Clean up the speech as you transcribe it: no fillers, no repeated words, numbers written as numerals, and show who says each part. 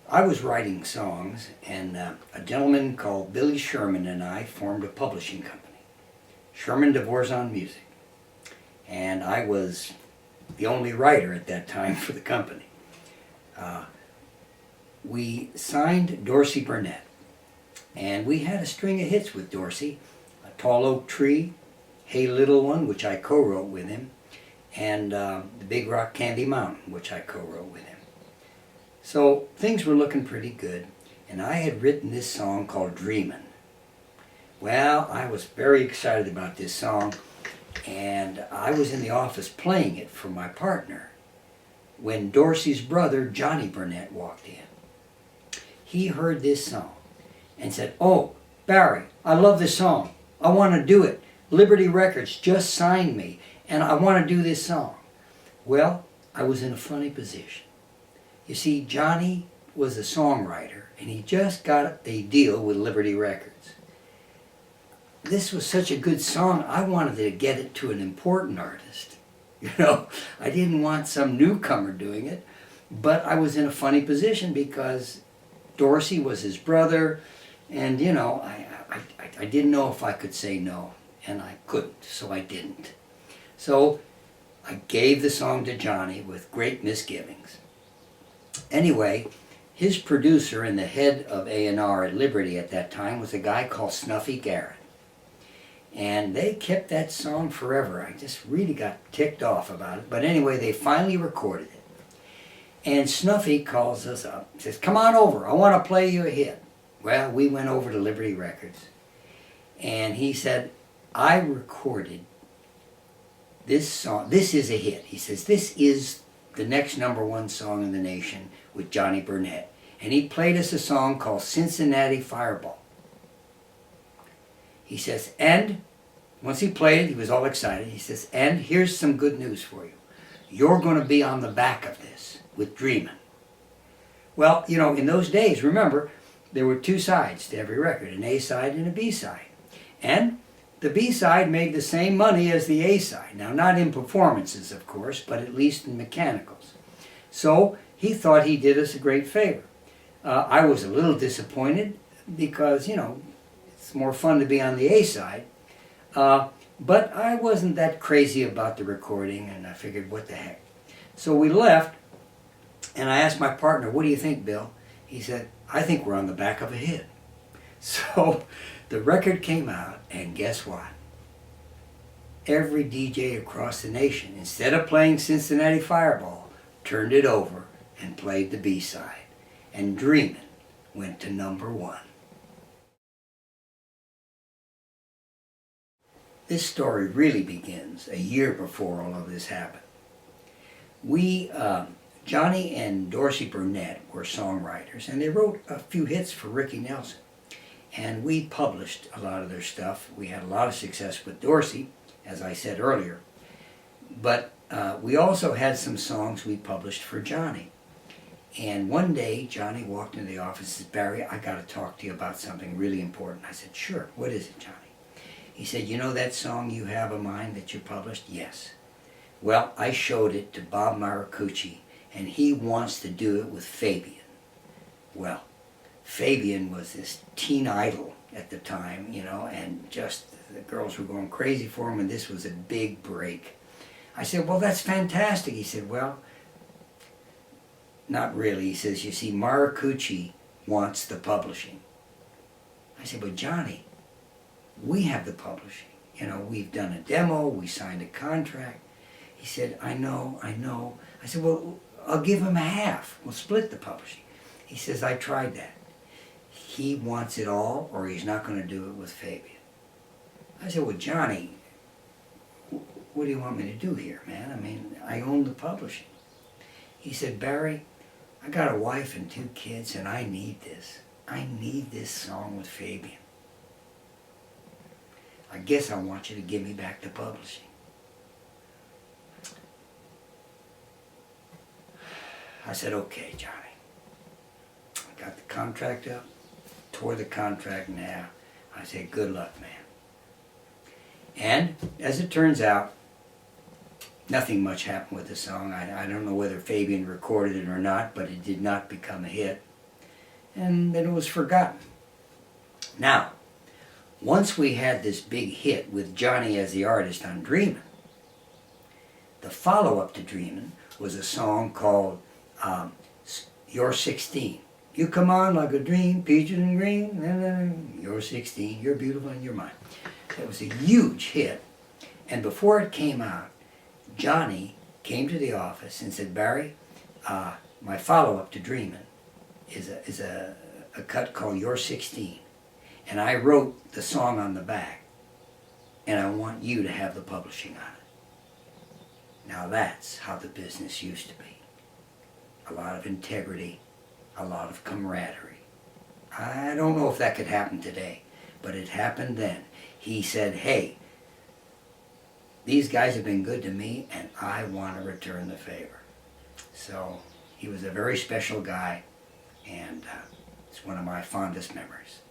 Speaker 1: I was writing songs, and a gentleman called Billy Sherman and I formed a publishing company, Sherman DeVorzon Music. And I was the only writer at that time for the company. We signed Dorsey Burnett, and we had a string of hits with Dorsey. A Tall Oak Tree, Hey Little One, which I co-wrote with him, and The Big Rock Candy Mountain, which I co-wrote with him. So things were looking pretty good, and I had written this song called Dreamin. Well, I was very excited about this song, and I was in the office playing it for my partner when Dorsey's brother, Johnny Burnett, walked in. He heard this song and said, "Oh, Barry, I love this song. I want to do it. Liberty Records just signed me, and I want to do this song." Well, I was in a funny position. You see, Johnny was a songwriter, and he just got a deal with Liberty Records. This was such a good song, I wanted to get it to an important artist. You know, I didn't want some newcomer doing it, but I was in a funny position because Dorsey was his brother, and you know, I didn't know if I could say no, and I couldn't, so I didn't. So I gave the song to Johnny with great misgivings. Anyway, his producer and the head of A&R at Liberty at that time was a guy called Snuffy Garrett. And they kept that song forever. I just really got ticked off about it. But anyway, they finally recorded it. And Snuffy calls us up, says, "Come on over, I want to play you a hit." Well, we went over to Liberty Records. And he said, "I recorded this song. This is a hit." He says, "This is the next #1 song in the nation with Johnny Burnett." And he played us a song called Cincinnati Fireball. He says, and once he played it, he was all excited. He says, "And here's some good news for you. You're going to be on the back of this with Dreamin'." Well, you know, in those days, remember, there were two sides to every record, an A side and a B side. And the B side made the same money as the A side. Now, not in performances, of course, but at least in mechanicals. So he thought he did us a great favor. I was a little disappointed because, you know, it's more fun to be on the A side. But I wasn't that crazy about the recording, and I figured, what the heck. So we left, and I asked my partner, "What do you think, Bill?" He said, "I think we're on the back of a hit." So the record came out, and guess what? Every DJ across the nation, instead of playing Cincinnati Fireball, turned it over and played the B-side. And Dreamin' went to #1. This story really begins a year before all of this happened. Johnny and Dorsey Burnett were songwriters, and they wrote a few hits for Ricky Nelson. And we published a lot of their stuff. We had a lot of success with Dorsey, as I said earlier. But we also had some songs we published for Johnny. And one day, Johnny walked into the office and said, "Barry, I got to talk to you about something really important." I said, "Sure, what is it, Johnny?" He said, "You know that song you have of mine that you published?" "Yes." "Well, I showed it to Bob Maracucci, and he wants to do it with Fabian." Well, Fabian was this teen idol at the time, you know, and just the girls were going crazy for him, and this was a big break. I said, "Well, that's fantastic." He said, "Well, not really." He says, "You see, Maracucci wants the publishing." I said, "But Johnny, we have the publishing. You know, we've done a demo, we signed a contract." He said, I know. I said, "Well, I'll give him half. We'll split the publishing." He says, "I tried that. He wants it all, or he's not going to do it with Fabian." I said, "Well, Johnny, what do you want me to do here, man? I mean, I own the publishing." He said, "Barry, I got a wife and 2 kids, and I need this. I need this song with Fabian. I guess I want you to give me back the publishing." I said, "Okay, Johnny." I got the contract up, tore the contract in half. I said, "Good luck, man." And as it turns out, nothing much happened with the song. I don't know whether Fabian recorded it or not, but it did not become a hit. and then it was forgotten. Now, once we had this big hit with Johnny as the artist on Dreamin', the follow-up to Dreamin' was a song called You're 16. You come on like a dream, peaches and green, you're 16, you're beautiful and you're mine. It was a huge hit, and before it came out, Johnny came to the office and said, Barry, my follow-up to Dreamin' is a cut called You're 16. And I wrote the song on the back, and I want you to have the publishing on it. Now that's how the business used to be. A lot of integrity, a lot of camaraderie. I don't know if that could happen today, but it happened then. He said, hey, these guys have been good to me, and I want to return the favor. So he was a very special guy, and it's one of my fondest memories.